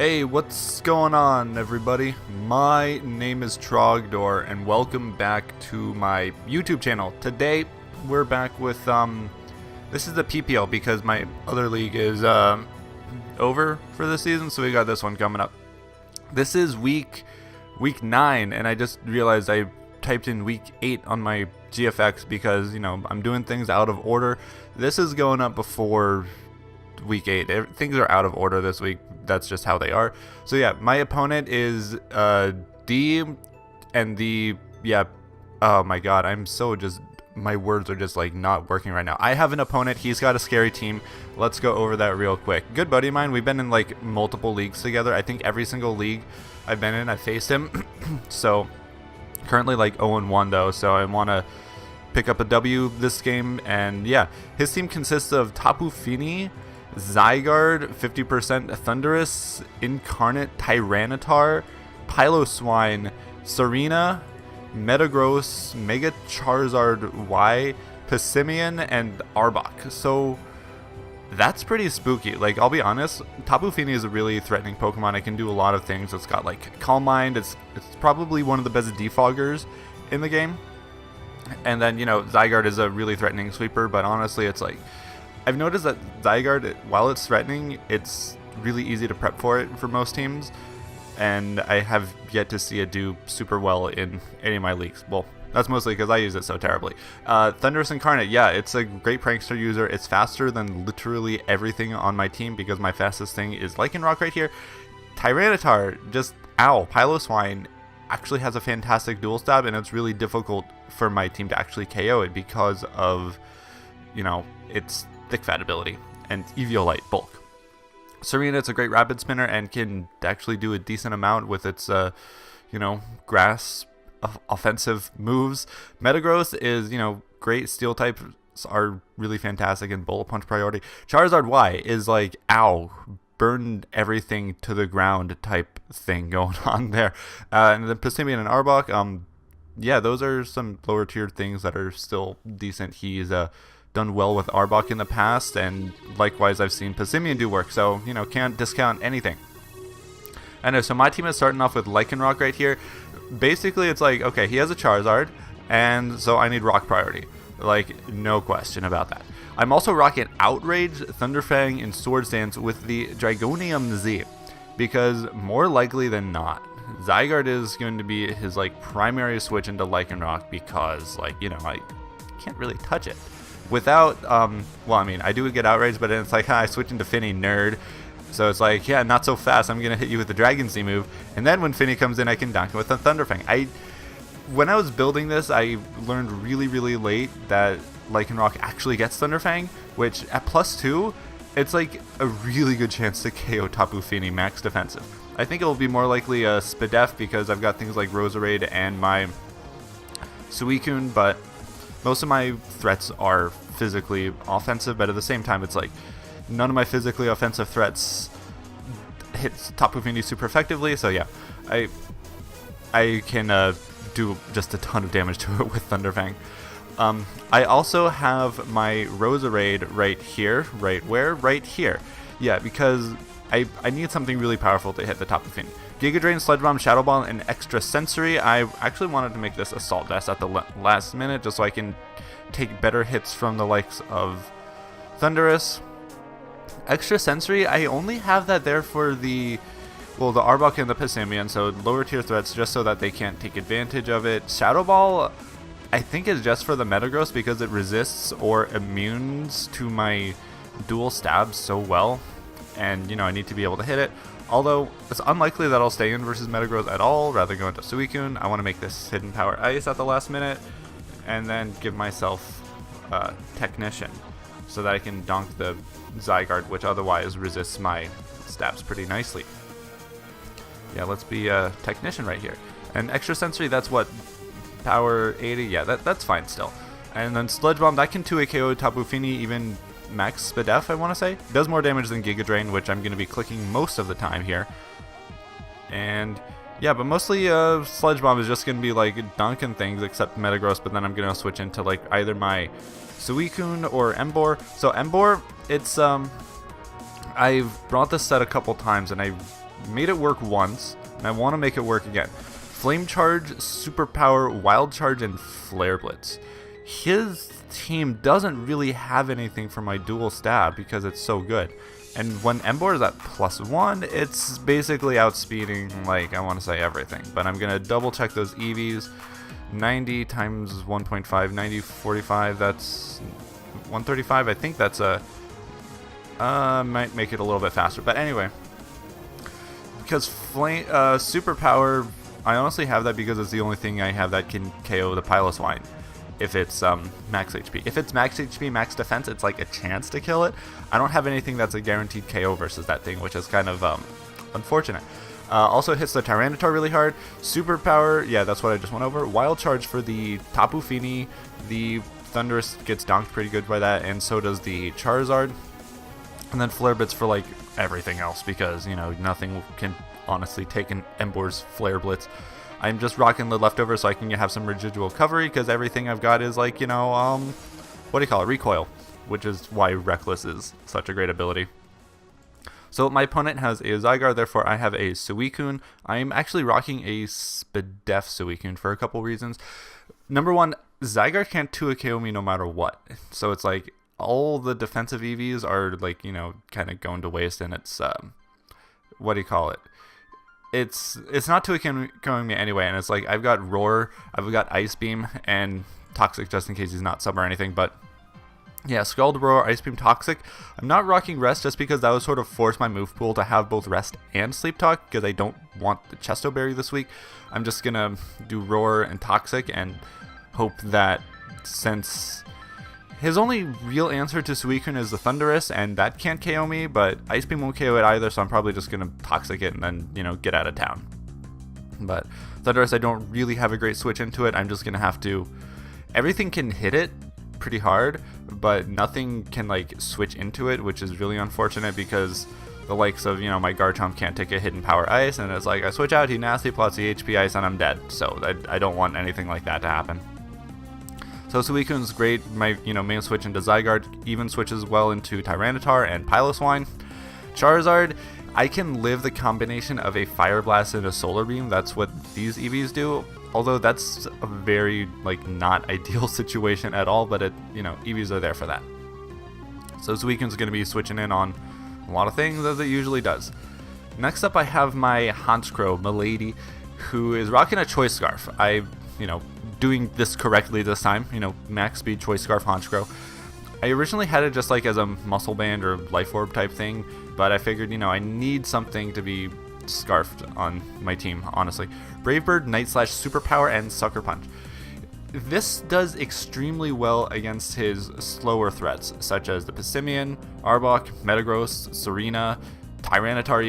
Hey, what's going on, everybody? My name is Trogdor, and welcome back to my YouTube channel. Today, we're back with, this is the PPL because my other league is, over for the season, so we got this one coming up. This is week 9, and I just realized I typed in week 8 on my GFX because, you know, I'm doing things out of order. This is going up before week 8. Things are out of order this week. That's just how they are. So yeah, my opponent is D and the oh my god, my words are just like not working right now. I have an opponent, he's got a scary team. Let's go over that real quick. Good buddy of mine, we've been in like multiple leagues together. I think every single league I've been in, I faced him. So currently like 0-1 though, so I want to pick up a W this game. And yeah, his team consists of Tapu, Zygarde, 50% Thundurus, Incarnate Tyranitar, Piloswine, Serena, Metagross, Mega Charizard Y, Passimian, and Arbok. So that's pretty spooky. Like, I'll be honest, Tapu Fini is a really threatening Pokemon. It can do a lot of things. It's got like Calm Mind. It's probably one of the best defoggers in the game. And then, you know, Zygarde is a really threatening sweeper, but honestly, it's like, I've noticed that Zygarde, while it's threatening, it's really easy to prep for it for most teams, and I have yet to see it do super well in any of my leagues. Well, that's mostly because I use it so terribly. Thundurus Incarnate, yeah, it's a great prankster user. It's faster than literally everything on my team because my fastest thing is Lycanroc right here. Tyranitar, just ow. Piloswine actually has a fantastic dual stab, and it's really difficult for my team to actually KO it because of, you know, its thick fat ability and Eviolite bulk. Serena, it's a great rapid spinner and can actually do a decent amount with its you know, grass offensive moves. Metagross is, you know, great. Steel types are really fantastic and bullet punch priority. Charizard Y is like ow, burned everything to the ground type thing going on there. And then Passimian and Arbok, yeah, those are some lower tiered things that are still decent. He's done well with Arbok in the past, and likewise I've seen Passimian do work, so, you know, can't discount anything. And so my team is starting off with Lycanroc right here. Basically, it's like, okay, he has a Charizard, and so I need rock priority. Like, no question about that. I'm also rocking Outrage, Thunderfang, and Swords Dance with the Dragonium Z, because more likely than not, Zygarde is going to be his, like, primary switch into Lycanroc because, like, you know, I can't really touch it. Without, well, I mean, I do get outraged, but then it's like, I switch into Finny, nerd. So it's like, yeah, not so fast. I'm going to hit you with the Dragon Z move. And then when Finny comes in, I can dunk him with the Thunderfang. When I was building this, I learned really, really late that Lycanroc actually gets Thunderfang, which at +2, it's like a really good chance to KO Tapu Fini max defensive. I think it'll be more likely a Spadef because I've got things like Roserade and my Suicune, but most of my threats are physically offensive, but at the same time, it's like none of my physically offensive threats hits Tapu Fini super effectively. So yeah, I can do just a ton of damage to it with Thunderfang. I also have my Roserade right here. Right where? Right here. Yeah, because I need something really powerful to hit the Tapu Fini. Giga Drain, Sludge Bomb, Shadow Ball, and Extra Sensory. I actually wanted to make this Assault Vest at the last minute just so I can take better hits from the likes of Thundurus. Extra Sensory, I only have that there for the Arbok and the Passimian, so lower tier threats just so that they can't take advantage of it. Shadow Ball, I think is just for the Metagross because it resists or immunes to my dual stabs so well. And, you know, I need to be able to hit it. Although, it's unlikely that I'll stay in versus Metagross at all, rather go into Suicune. I want to make this Hidden Power Ice at the last minute, and then give myself Technician, so that I can donk the Zygarde, which otherwise resists my stabs pretty nicely. Yeah, let's be a Technician right here. And Extra Sensory, that's what? Power 80? Yeah, that's fine still. And then Sludge Bomb, that can 2-hit KO Tapu Fini, even Max Spadef, I want to say. Does more damage than Giga Drain, which I'm going to be clicking most of the time here. And yeah, but mostly Sludge Bomb is just going to be like dunking things except Metagross, but then I'm going to switch into like either my Suicune or Emboar. So Emboar, it's I've brought this set a couple times and I made it work once, and I want to make it work again. Flame Charge, Superpower, Wild Charge, and Flare Blitz. His team doesn't really have anything for my dual stab because it's so good. And when Embor is at +1, it's basically outspeeding, like, I want to say everything. But I'm going to double check those EVs. 90 times 1.5, 90, 45, that's 135. I think that's a... might make it a little bit faster. But anyway, because Superpower... I honestly have that because it's the only thing I have that can KO the Piloswine if it's max HP. If it's max HP, max defense, it's like a chance to kill it. I don't have anything that's a guaranteed KO versus that thing, which is kind of unfortunate. Also hits the Tyranitar really hard. Superpower, yeah, that's what I just went over. Wild Charge for the Tapu Fini. The Thunderous gets donked pretty good by that, and so does the Charizard. And then Flare Blitz for like everything else because, you know, nothing can honestly take an Embor's Flare Blitz. I'm just rocking the leftover so I can have some residual recovery because everything I've got is like, you know, what do you call it? Recoil, which is why Reckless is such a great ability. So my opponent has a Zygarde, therefore I have a Suicune. I'm actually rocking a Spadef Suicune for a couple reasons. Number one, Zygarde can't 2 KO me no matter what. So it's like all the defensive EVs are like, you know, kind of going to waste, and it's, what do you call it? It's not 2 KOing me anyway, and it's like I've got Roar, I've got Ice Beam, and Toxic just in case he's not sub or anything, but yeah, Scald, Roar, Ice Beam, Toxic. I'm not rocking Rest just because that would sort of force my move pool to have both Rest and Sleep Talk because I don't want the Chesto Berry this week. I'm just going to do Roar and Toxic and hope that since his only real answer to Suicune is the Thunderous, and that can't KO me, but Ice Beam won't KO it either, so I'm probably just going to Toxic it and then, you know, get out of town. But Thunderous, I don't really have a great switch into it. I'm just going to have to... Everything can hit it pretty hard, but nothing can, like, switch into it, which is really unfortunate because the likes of, you know, my Garchomp can't take a hidden Power Ice, and it's like, I switch out, he Nasty plots the HP Ice, and I'm dead. So I don't want anything like that to happen. So Suicune's great. My, you know, main switch into Zygarde even switches well into Tyranitar and Piloswine. Charizard, I can live the combination of a Fire Blast and a Solar Beam. That's what these EVs do. Although that's a very, like, not ideal situation at all, but it, you know, EVs are there for that. So Suicune's going to be switching in on a lot of things as it usually does. Next up I have my Honchkrow, Milady, who is rocking a Choice Scarf. You know, doing this correctly this time, you know, max speed Choice Scarf Honchkrow. I originally had it just like as a Muscle Band or Life Orb type thing, but I figured, you know, I need something to be scarfed on my team, honestly. Brave Bird, Night Slash, Superpower, and Sucker Punch. This does extremely well against his slower threats, such as the Passimian, Arbok, Metagross, Serena, Tyranitar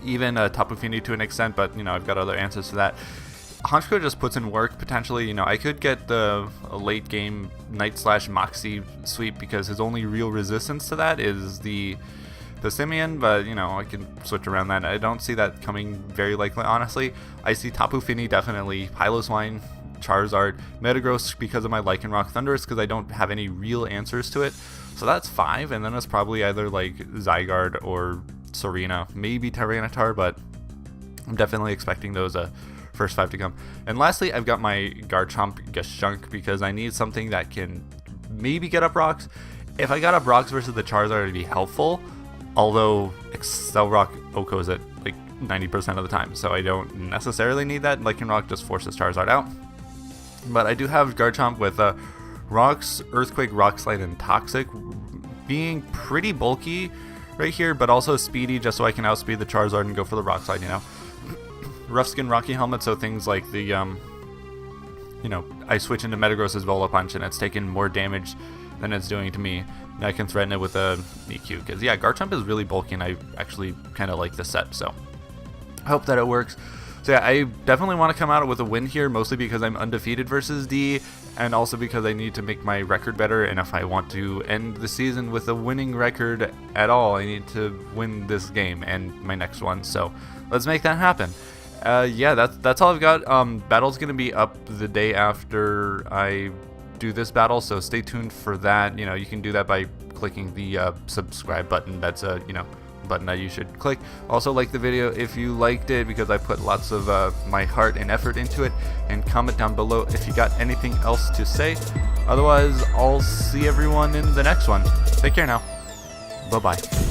even Tapu Fini to an extent, but, you know, I've got other answers to that. Honchkrow just puts in work, potentially. You know, I could get the late game Night Slash Moxie sweep because his only real resistance to that is the Passimian, but, you know, I can switch around that. I don't see that coming very likely, honestly. I see Tapu Fini definitely, Piloswine, Charizard, Metagross because of my Lycanroc, Thunderous because I don't have any real answers to it. So that's 5, and then it's probably either like Zygarde or Serena, maybe Tyranitar, but I'm definitely expecting those first 5 to come. And lastly, I've got my Garchomp Gashunk because I need something that can maybe get up rocks. If I got up rocks versus the Charizard, it'd be helpful, although Excel Rock OHKOs it like 90% of the time, so I don't necessarily need that. Lycanroc just forces Charizard out. But I do have Garchomp with Rocks, Earthquake, Rock Slide, and Toxic being pretty bulky right here, but also speedy just so I can outspeed the Charizard and go for the Rock Slide, you know. Rough Skin, Rocky Helmet, so things like the, you know, I switch into Metagross's Vola Punch and it's taking more damage than it's doing to me. And I can threaten it with a EQ, because, yeah, Garchomp is really bulky and I actually kind of like this set, so I hope that it works. So yeah, I definitely want to come out with a win here, mostly because I'm undefeated versus D, and also because I need to make my record better, and if I want to end the season with a winning record at all, I need to win this game and my next one, so let's make that happen. Yeah, that's all I've got. Battle's going to be up the day after I do this battle, so stay tuned for that. You know, you can do that by clicking the subscribe button. That's you know, button that you should click. Also, like the video if you liked it, because I put lots of my heart and effort into it, and comment down below if you got anything else to say. Otherwise, I'll see everyone in the next one. Take care now. Bye bye.